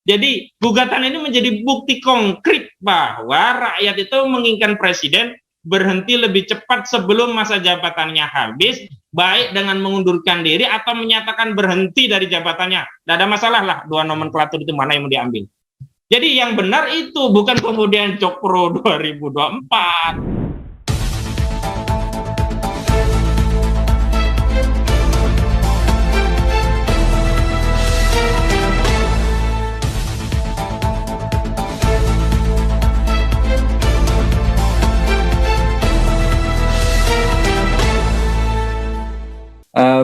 Jadi gugatan ini menjadi bukti konkret bahwa rakyat itu menginginkan presiden berhenti lebih cepat sebelum masa jabatannya habis, baik dengan mengundurkan diri atau menyatakan berhenti dari jabatannya. Tidak ada masalah lah dua nomenklatur itu mana yang mau diambil. Jadi yang benar itu, bukan kemudian Cokro 2024.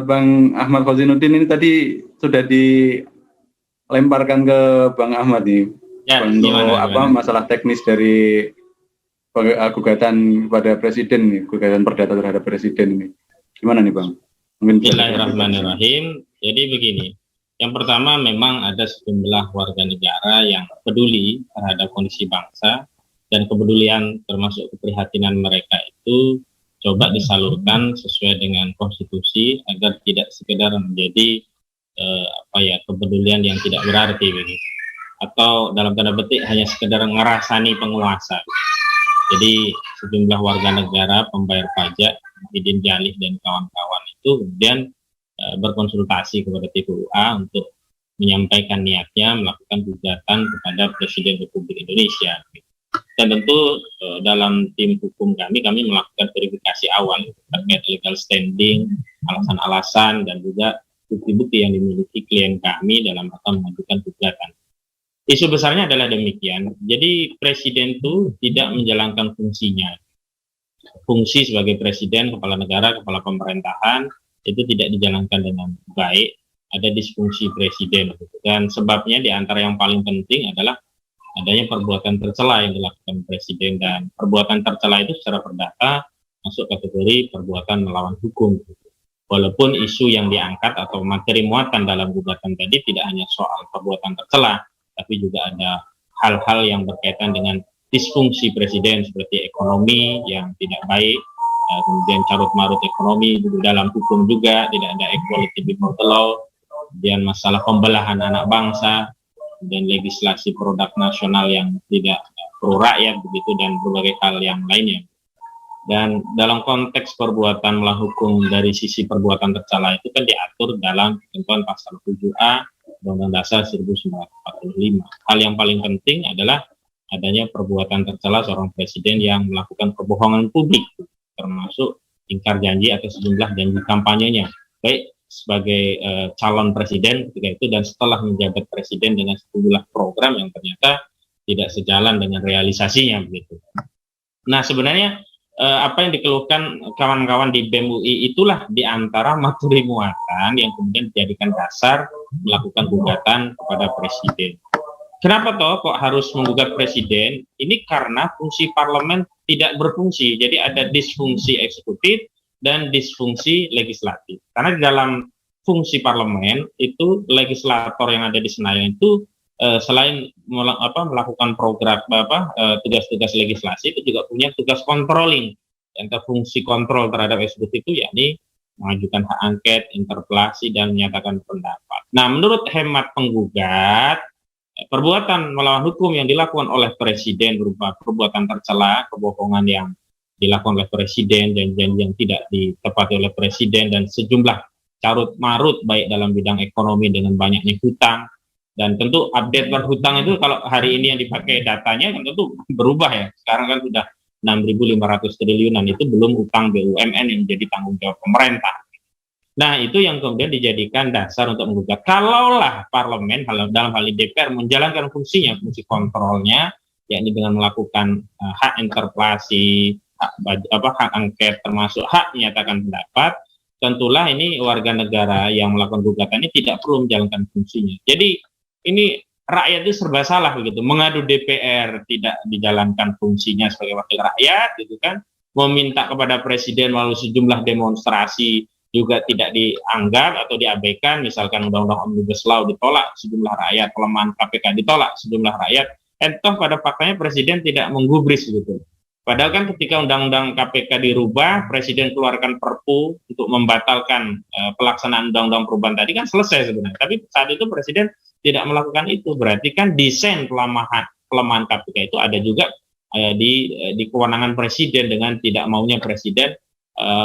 Bang Ahmad Fazinuddin ini tadi sudah dilemparkan ke Bang Ahmad nih, Ya, masalah teknis dari gugatan pada presiden nih, gugatan perdata terhadap presiden ini. Gimana nih Bang? Bismillahirrahmanirrahim. Jadi begini, yang pertama memang ada sejumlah warga negara yang peduli terhadap kondisi bangsa, dan kepedulian termasuk keprihatinan mereka itu coba disalurkan sesuai dengan konstitusi agar tidak sekedar menjadi kepedulian yang tidak berarti begitu, atau dalam tanda petik hanya sekedar ngerasani penguasa. Jadi sejumlah warga negara pembayar pajak, Idin Jalih dan kawan-kawan itu kemudian berkonsultasi kepada TPUA untuk menyampaikan niatnya melakukan gugatan kepada Presiden Republik Indonesia. Dan tentu dalam tim hukum kami melakukan verifikasi awal terkait legal standing, alasan-alasan, dan juga bukti-bukti yang dimiliki klien kami dalam rangka mengajukan gugatan. Isu besarnya adalah demikian. Jadi presiden itu tidak menjalankan fungsinya. Fungsi sebagai presiden, kepala negara, kepala pemerintahan itu tidak dijalankan dengan baik. Ada disfungsi presiden. Dan sebabnya di antara yang paling penting adalah adanya perbuatan tercela yang dilakukan presiden, dan perbuatan tercela itu secara perdata masuk kategori perbuatan melawan hukum. Walaupun isu yang diangkat atau materi muatan dalam gugatan tadi tidak hanya soal perbuatan tercela, tapi juga ada hal-hal yang berkaitan dengan disfungsi presiden seperti ekonomi yang tidak baik, kemudian carut-marut ekonomi dalam hukum juga, tidak ada equality before the law, kemudian masalah pembelahan anak bangsa, dan legislasi produk nasional yang tidak pro rakyat begitu, dan berbagai hal yang lainnya. Dan dalam konteks perbuatan melawan hukum dari sisi perbuatan tercela itu kan diatur dalam ketentuan pasal 7A Undang-Undang Dasar 1945. Hal yang paling penting adalah adanya perbuatan tercela seorang presiden yang melakukan kebohongan publik, termasuk ingkar janji atau sejumlah janji kampanyenya, baik sebagai calon presiden ketika itu dan setelah menjabat presiden dengan sejumlah program yang ternyata tidak sejalan dengan realisasinya begitu. Nah, sebenarnya apa yang dikeluhkan kawan-kawan di BEM UI itulah diantara materi muatan yang kemudian dijadikan dasar melakukan gugatan kepada presiden. Kenapa kok harus menggugat presiden? Ini karena fungsi parlemen tidak berfungsi, jadi ada disfungsi eksekutif dan disfungsi legislatif. Karena di dalam fungsi parlemen itu legislator yang ada di Senayan itu selain melakukan program tugas-tugas legislasi itu juga punya tugas controlling. Yang fungsi kontrol terhadap eksekutif itu yakni mengajukan hak angket, interpelasi, dan menyatakan pendapat. Nah, menurut hemat penggugat, perbuatan melawan hukum yang dilakukan oleh presiden berupa perbuatan tercela, kebohongan yang dilakukan oleh presiden, dan janji yang tidak ditepati oleh presiden, dan sejumlah carut marut baik dalam bidang ekonomi dengan banyaknya hutang. Dan tentu update berhutang itu kalau hari ini yang dipakai datanya kan tentu berubah ya. Sekarang kan sudah 6.500 triliunan, itu belum utang BUMN yang menjadi tanggung jawab pemerintah. Nah, itu yang kemudian dijadikan dasar untuk menggugat. Kalaulah parlemen dalam hal ini DPR menjalankan fungsinya, fungsi kontrolnya, yakni dengan melakukan hak interpelasi, hak angket, termasuk hak menyatakan pendapat, tentulah ini warga negara yang melakukan gugatan ini tidak perlu menjalankan fungsinya. Jadi ini rakyat itu serba salah begitu, mengadu DPR tidak dijalankan fungsinya sebagai wakil rakyat gitu kan, meminta kepada presiden melalui sejumlah demonstrasi juga tidak dianggap atau diabaikan, misalkan undang-undang Omnibus Law ditolak sejumlah rakyat, pelemahan KPK ditolak sejumlah rakyat, toh pada faktanya presiden tidak menggubris gitu. Padahal kan ketika undang-undang KPK dirubah, Presiden keluarkan Perpu untuk membatalkan pelaksanaan undang-undang perubahan tadi kan selesai sebenarnya. Tapi saat itu Presiden tidak melakukan itu. Berarti kan desain kelemahan KPK itu ada juga di kewenangan Presiden dengan tidak maunya Presiden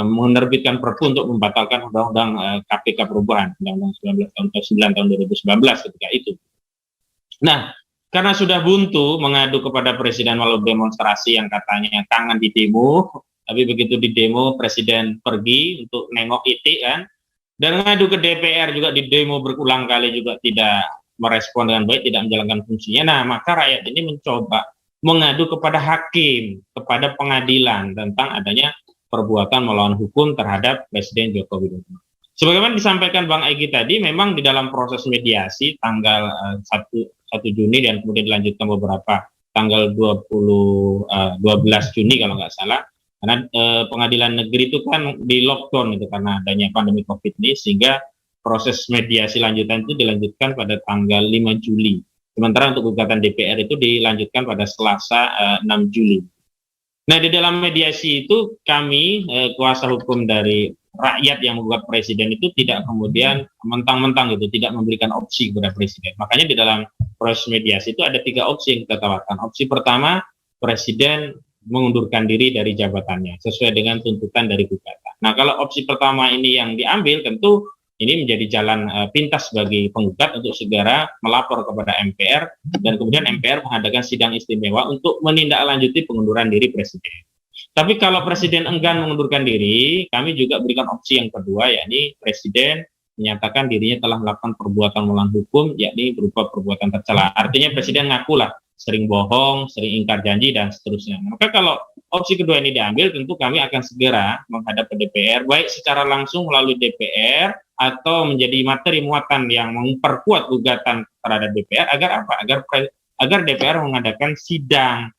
menerbitkan Perpu untuk membatalkan undang-undang KPK perubahan, undang-undang 19 tahun 2019 ketika itu. Nah, karena sudah buntu mengadu kepada Presiden melalui demonstrasi yang katanya kangen di demo, tapi begitu di demo Presiden pergi untuk nengok itu kan, dan mengadu ke DPR juga di demo berulang kali juga tidak merespon dengan baik, tidak menjalankan fungsinya. Nah, maka rakyat ini mencoba mengadu kepada hakim, kepada pengadilan tentang adanya perbuatan melawan hukum terhadap Presiden Joko Widodo. Sebagaimana disampaikan Bang Egy tadi, memang di dalam proses mediasi tanggal 1 Juni dan kemudian dilanjutkan beberapa tanggal 12 Juni kalau nggak salah, karena pengadilan negeri itu kan di lockdown itu karena adanya pandemi COVID ini, sehingga proses mediasi lanjutan itu dilanjutkan pada tanggal 5 Juli. Sementara untuk gugatan DPR itu dilanjutkan pada Selasa 6 Juli. Nah, di dalam mediasi itu kami kuasa hukum dari rakyat yang menggugat Presiden itu tidak kemudian mentang-mentang gitu, tidak memberikan opsi kepada Presiden. Makanya di dalam proses mediasi itu ada 3 opsi yang kita tawarkan. Opsi pertama, Presiden mengundurkan diri dari jabatannya sesuai dengan tuntutan dari gugatan. Nah, kalau opsi pertama ini yang diambil, tentu ini menjadi jalan pintas bagi penggugat untuk segera melapor kepada MPR, dan kemudian MPR mengadakan sidang istimewa untuk menindaklanjuti pengunduran diri Presiden. Tapi kalau Presiden enggan mengundurkan diri, kami juga berikan opsi yang kedua, yakni Presiden menyatakan dirinya telah melakukan perbuatan melawan hukum, yakni berupa perbuatan tercela. Artinya Presiden ngakulah sering bohong, sering ingkar janji, dan seterusnya. Maka kalau opsi kedua ini diambil, tentu kami akan segera menghadap ke DPR, baik secara langsung melalui DPR, atau menjadi materi muatan yang memperkuat gugatan terhadap DPR, agar apa? Agar DPR mengadakan sidang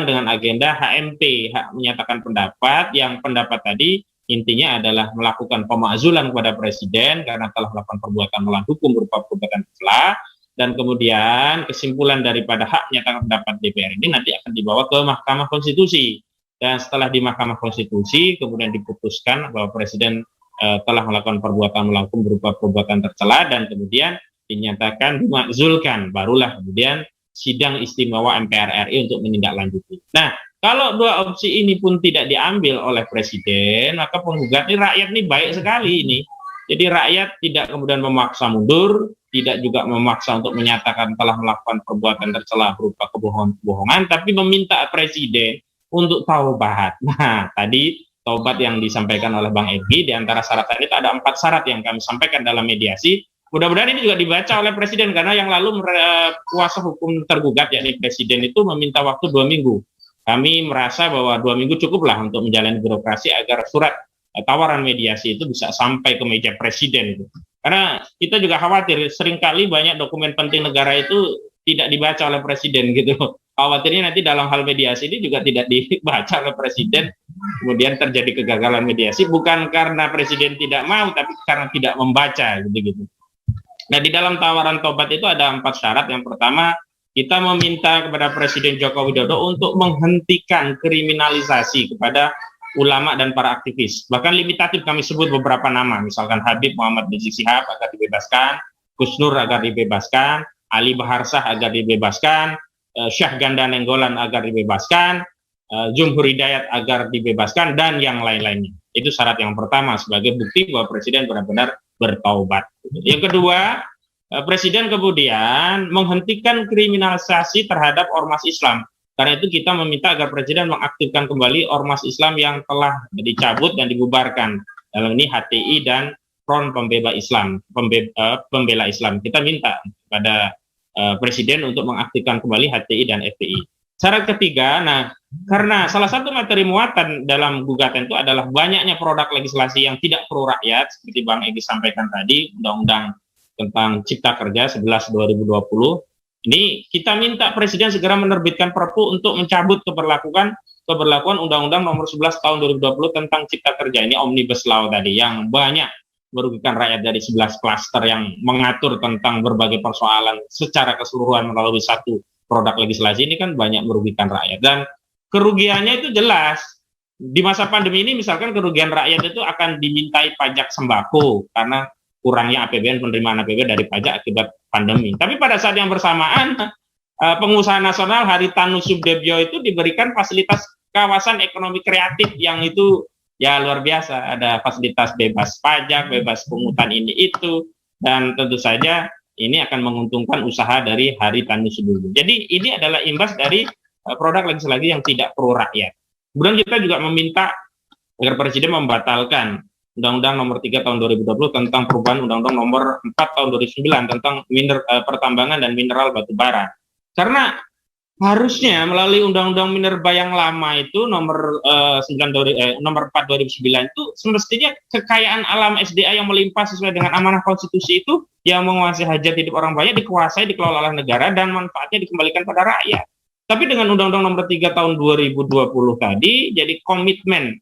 dengan agenda HMP, hak menyatakan pendapat, yang pendapat tadi intinya adalah melakukan pemakzulan kepada Presiden karena telah melakukan perbuatan melawan hukum berupa perbuatan tercela, dan kemudian kesimpulan daripada hak menyatakan pendapat DPR ini nanti akan dibawa ke Mahkamah Konstitusi, dan setelah di Mahkamah Konstitusi kemudian diputuskan bahwa Presiden telah melakukan perbuatan melawan hukum berupa perbuatan tercela dan kemudian dinyatakan dimakzulkan, barulah kemudian sidang istimewa MPR RI untuk menindaklanjuti. Nah, kalau 2 opsi ini pun tidak diambil oleh Presiden, maka penggugat ini, rakyat ini baik sekali ini. Jadi rakyat tidak kemudian memaksa mundur, tidak juga memaksa untuk menyatakan telah melakukan perbuatan tercela berupa kebohongan, tapi meminta Presiden untuk taubat. Nah, tadi taubat yang disampaikan oleh Bang Egy, di antara syarat itu ada 4 syarat yang kami sampaikan dalam mediasi. Mudah-mudahan ini juga dibaca oleh Presiden, karena yang lalu kuasa hukum tergugat, yakni Presiden, itu meminta waktu 2 minggu. Kami merasa bahwa 2 minggu cukuplah untuk menjalani birokrasi agar surat tawaran mediasi itu bisa sampai ke meja Presiden itu. Karena kita juga khawatir seringkali banyak dokumen penting negara itu tidak dibaca oleh Presiden gitu. Khawatirnya nanti dalam hal mediasi ini juga tidak dibaca oleh Presiden, kemudian terjadi kegagalan mediasi, bukan karena Presiden tidak mau, tapi karena tidak membaca gitu. Nah, di dalam tawaran tobat itu ada 4 syarat. Yang pertama, kita meminta kepada Presiden Joko Widodo untuk menghentikan kriminalisasi kepada ulama dan para aktivis. Bahkan limitatif kami sebut beberapa nama, misalkan Habib Muhammad Rizik Syihab agar dibebaskan, Gus Nur agar dibebaskan, Ali Baharsah agar dibebaskan, Syah Ganda Nenggolan agar dibebaskan, Jumhur Hidayat agar dibebaskan, dan yang lain-lainnya. Itu syarat yang pertama sebagai bukti bahwa Presiden benar-benar bertaubat. Yang kedua, Presiden kemudian menghentikan kriminalisasi terhadap ormas Islam. Karena itu kita meminta agar Presiden mengaktifkan kembali ormas Islam yang telah dicabut dan dibubarkan. Dalam ini HTI dan Front Pembela Islam, Pembela Islam. Kita minta kepada Presiden untuk mengaktifkan kembali HTI dan FPI. Syarat ketiga, karena salah satu materi muatan dalam gugatan itu adalah banyaknya produk legislasi yang tidak pro rakyat, seperti Bang Egy sampaikan tadi, Undang-Undang tentang Cipta Kerja 11/2020. Ini kita minta Presiden segera menerbitkan Perpu untuk mencabut keberlakuan Undang-Undang Nomor 11 Tahun 2020 tentang Cipta Kerja. Ini Omnibus Law tadi yang banyak merugikan rakyat dari 11 klaster yang mengatur tentang berbagai persoalan secara keseluruhan melalui satu produk legislasi. Ini kan banyak merugikan rakyat. Dan kerugiannya itu jelas. Di masa pandemi ini misalkan kerugian rakyat itu akan dimintai pajak sembako karena kurangnya APBN, penerimaan APBN dari pajak akibat pandemi. Tapi pada saat yang bersamaan, pengusaha nasional Haritanu Subdebjo itu diberikan fasilitas kawasan ekonomi kreatif yang itu ya luar biasa. Ada fasilitas bebas pajak, bebas pungutan ini itu, dan tentu saja ini akan menguntungkan usaha dari Haritanu Subdebjo. Jadi ini adalah imbas dari produk legislasi yang tidak pro rakyat. Kemudian kita juga meminta agar Presiden membatalkan Undang-Undang Nomor 3 Tahun 2020 tentang perubahan Undang-Undang Nomor 4 Tahun 2009 tentang pertambangan dan mineral batu bara. Karena harusnya melalui Undang-Undang Minerba yang lama itu nomor 4 2009 itu semestinya kekayaan alam SDA yang melimpah sesuai dengan amanah konstitusi itu yang menguasai hajat hidup orang banyak dikuasai, dikelola oleh negara dan manfaatnya dikembalikan pada rakyat. Tapi dengan Undang-Undang Nomor 3 Tahun 2020 tadi, jadi komitmen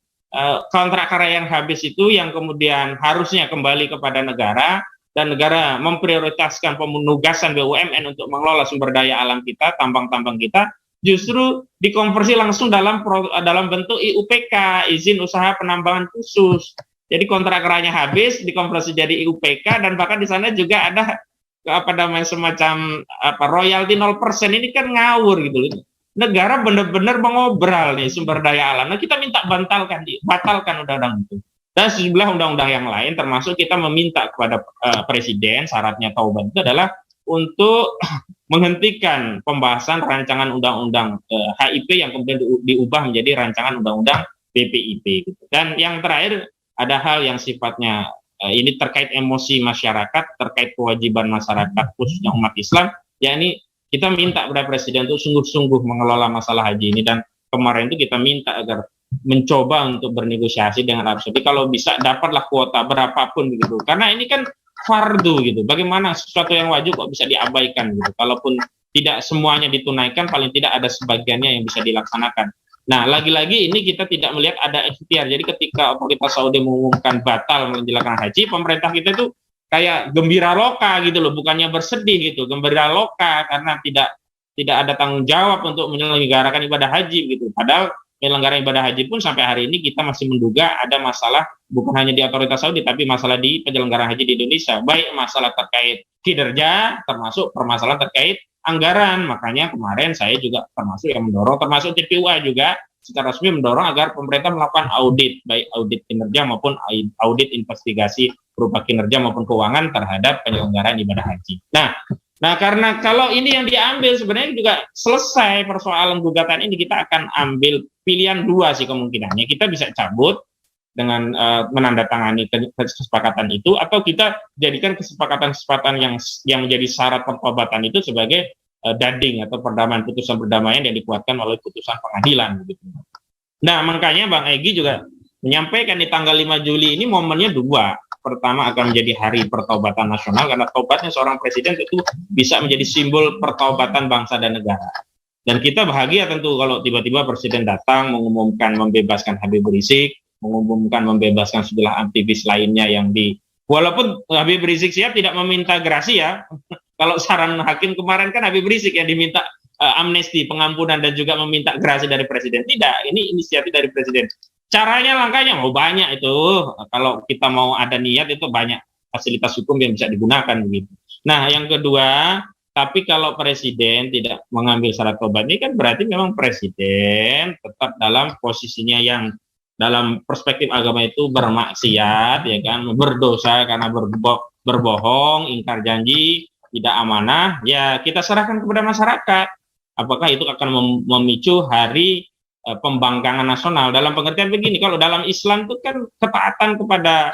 kontrak karya yang habis itu yang kemudian harusnya kembali kepada negara, dan negara memprioritaskan penugasan BUMN untuk mengelola sumber daya alam kita, tambang-tambang kita, justru dikonversi langsung dalam bentuk IUPK, izin usaha penambangan khusus. Jadi kontrak karyanya habis, dikonversi jadi IUPK, dan bahkan di sana juga ada semacam royalti 0%. Ini kan ngawur gitu loh. Negara benar-benar mengobral nih sumber daya alam. Nah, kita minta batalkan undang-undang itu. Dan sejumlah undang-undang yang lain, termasuk kita meminta kepada Presiden, syaratnya taubat itu adalah untuk menghentikan pembahasan rancangan undang-undang HIP yang kemudian diubah menjadi rancangan undang-undang BPIP. Gitu. Dan yang terakhir ada hal yang sifatnya ini terkait emosi masyarakat, terkait kewajiban masyarakat khususnya umat Islam, yakni kita minta kepada Presiden untuk sungguh-sungguh mengelola masalah haji ini, dan kemarin itu kita minta agar mencoba untuk bernegosiasi dengan Arab Saudi, kalau bisa dapatlah kuota berapapun begitu, karena ini kan fardu gitu. Bagaimana sesuatu yang wajib kok bisa diabaikan gitu? Kalaupun tidak semuanya ditunaikan, paling tidak ada sebagiannya yang bisa dilaksanakan. Nah, lagi-lagi ini kita tidak melihat ada ikhtiar. Jadi ketika otoritas Saudi mengumumkan batal menjalankan haji, pemerintah kita itu kayak gembira loka gitu loh, bukannya bersedih gitu, gembira loka karena tidak ada tanggung jawab untuk menyelenggarakan ibadah haji gitu. Padahal penyelenggaraan ibadah haji pun sampai hari ini kita masih menduga ada masalah bukan hanya di otoritas Saudi, tapi masalah di penyelenggaraan haji di Indonesia, baik masalah terkait kinerja, termasuk permasalahan terkait anggaran. Makanya kemarin saya juga termasuk yang mendorong, termasuk TPUA juga secara resmi mendorong agar pemerintah melakukan audit, baik audit kinerja maupun audit investigasi berupa kinerja maupun keuangan terhadap penyelenggaraan ibadah haji. Nah, karena kalau ini yang diambil sebenarnya juga selesai persoalan gugatan ini, kita akan ambil pilihan dua sih kemungkinannya. Kita bisa cabut dengan menandatangani kesepakatan itu, atau kita jadikan kesepakatan-kesepakatan yang menjadi syarat pertobatan itu sebagai dading atau perdamaian, putusan perdamaian yang dikuatkan oleh putusan pengadilan begitu. Nah, makanya Bang Egy juga menyampaikan di tanggal 5 Juli ini momennya dua. Pertama akan menjadi hari pertaubatan nasional, karena taubatnya seorang presiden itu bisa menjadi simbol pertaubatan bangsa dan negara. Dan kita bahagia tentu kalau tiba-tiba presiden datang mengumumkan membebaskan Habib Rizik, mengumumkan membebaskan sejumlah aktivis lainnya yang walaupun Habib Rizik siap tidak meminta grasi ya. Kalau saran hakim kemarin kan Habib Rizik yang diminta amnesti, pengampunan, dan juga meminta grasi dari presiden. Tidak, ini inisiatif dari presiden. Caranya, langkahnya mau banyak itu. Kalau kita mau ada niat itu banyak fasilitas hukum yang bisa digunakan begitu. Nah, yang kedua, tapi kalau presiden tidak mengambil syarat tobat ini kan berarti memang presiden tetap dalam posisinya yang dalam perspektif agama itu bermaksiat, ya kan, berdosa karena berbohong, ingkar janji, tidak amanah. Ya, kita serahkan kepada masyarakat. Apakah itu akan memicu hari pembangkangan nasional? Dalam pengertian begini, kalau dalam Islam itu kan ketaatan kepada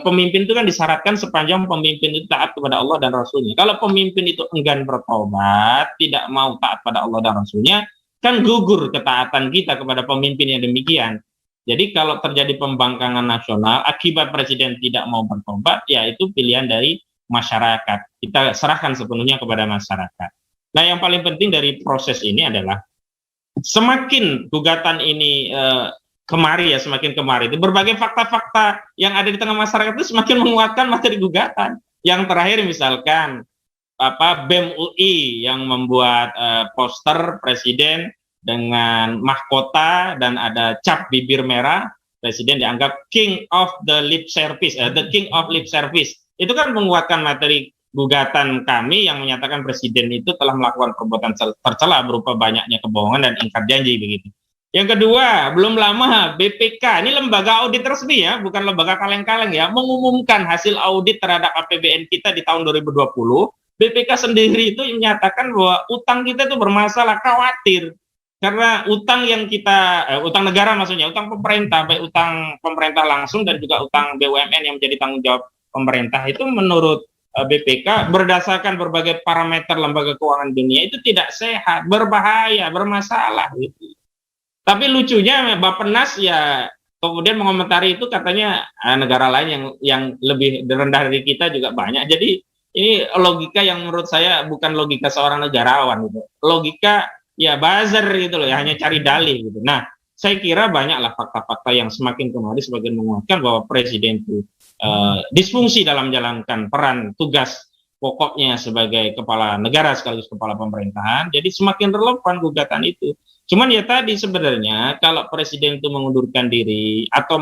pemimpin itu kan disyaratkan sepanjang pemimpin itu taat kepada Allah dan Rasulnya. Kalau pemimpin itu enggan bertobat, tidak mau taat pada Allah dan Rasulnya, kan gugur ketaatan kita kepada pemimpin yang demikian. Jadi kalau terjadi pembangkangan nasional akibat presiden tidak mau bertobat, ya itu pilihan dari masyarakat. Kita serahkan sepenuhnya kepada masyarakat. Nah, yang paling penting dari proses ini adalah semakin gugatan ini semakin kemari itu berbagai fakta-fakta yang ada di tengah masyarakat itu semakin menguatkan materi gugatan. Yang terakhir misalkan BEM UI yang membuat poster presiden dengan mahkota dan ada cap bibir merah, presiden dianggap king of the lip service, the king of lip service. Itu kan menguatkan materi gugatan kami yang menyatakan presiden itu telah melakukan perbuatan tercela berupa banyaknya kebohongan dan ingkar janji begitu. Yang kedua, belum lama BPK, ini lembaga audit resmi ya, bukan lembaga kaleng-kaleng ya, mengumumkan hasil audit terhadap APBN kita di tahun 2020. BPK sendiri itu menyatakan bahwa utang kita itu bermasalah, khawatir. Karena utang yang kita, utang negara maksudnya, utang pemerintah, baik utang pemerintah langsung dan juga utang BUMN yang menjadi tanggung jawab pemerintah itu menurut BPK berdasarkan berbagai parameter lembaga keuangan dunia itu tidak sehat, berbahaya, bermasalah gitu. Tapi lucunya Bappenas ya kemudian mengomentari itu katanya negara lain yang lebih rendah dari kita juga banyak. Jadi ini logika yang menurut saya bukan logika seorang negarawan gitu. Logika ya buzzer gitu loh ya, hanya cari dalih gitu. Nah, saya kira banyaklah fakta-fakta yang semakin kemari semakin menguatkan bahwa presiden itu disfungsi dalam menjalankan peran tugas pokoknya sebagai kepala negara sekaligus kepala pemerintahan. Jadi semakin relevan gugatan itu. Cuman ya tadi sebenarnya kalau presiden itu mengundurkan diri atau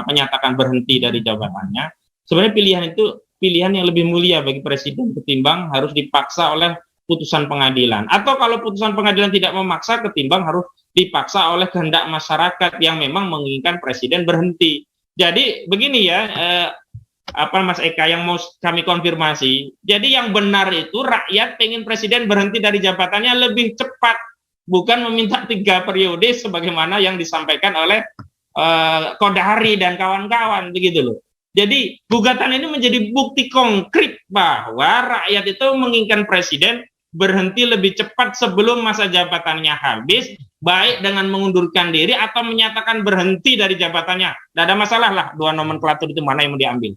menyatakan berhenti dari jabatannya, sebenarnya pilihan itu pilihan yang lebih mulia bagi presiden ketimbang harus dipaksa oleh putusan pengadilan. Atau kalau putusan pengadilan tidak memaksa ketimbang harus dipaksa oleh kehendak masyarakat yang memang menginginkan presiden berhenti. Jadi begini ya, Mas Eka yang mau kami konfirmasi. Jadi yang benar itu rakyat pengen presiden berhenti dari jabatannya lebih cepat, bukan meminta 3 periode sebagaimana yang disampaikan oleh Kodari dan kawan-kawan begitu loh. Jadi gugatan ini menjadi bukti konkret bahwa rakyat itu menginginkan presiden berhenti lebih cepat sebelum masa jabatannya habis, baik dengan mengundurkan diri atau menyatakan berhenti dari jabatannya. Tidak ada masalah lah 2 nomenklatur itu mana yang mau diambil.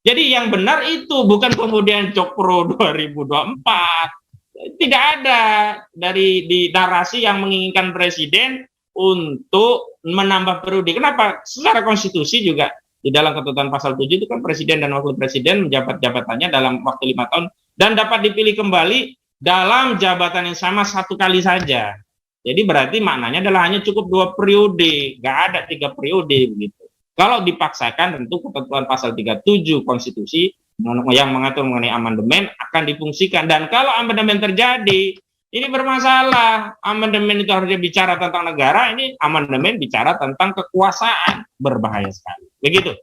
Jadi yang benar itu bukan kemudian Cokro 2024. Tidak ada di narasi yang menginginkan presiden untuk menambah periode. Kenapa? Secara konstitusi juga di dalam ketentuan pasal 7 itu kan presiden dan wakil presiden menjabat jabatannya dalam waktu 5 tahun dan dapat dipilih kembali dalam jabatan yang sama 1 kali saja. Jadi berarti maknanya adalah hanya cukup 2 periode, nggak ada 3 periode begitu. Kalau dipaksakan tentu ketentuan pasal 37 konstitusi yang mengatur mengenai amandemen akan difungsikan, dan kalau amandemen terjadi ini bermasalah. Amandemen itu harusnya bicara tentang negara, ini amandemen bicara tentang kekuasaan, berbahaya sekali begitu.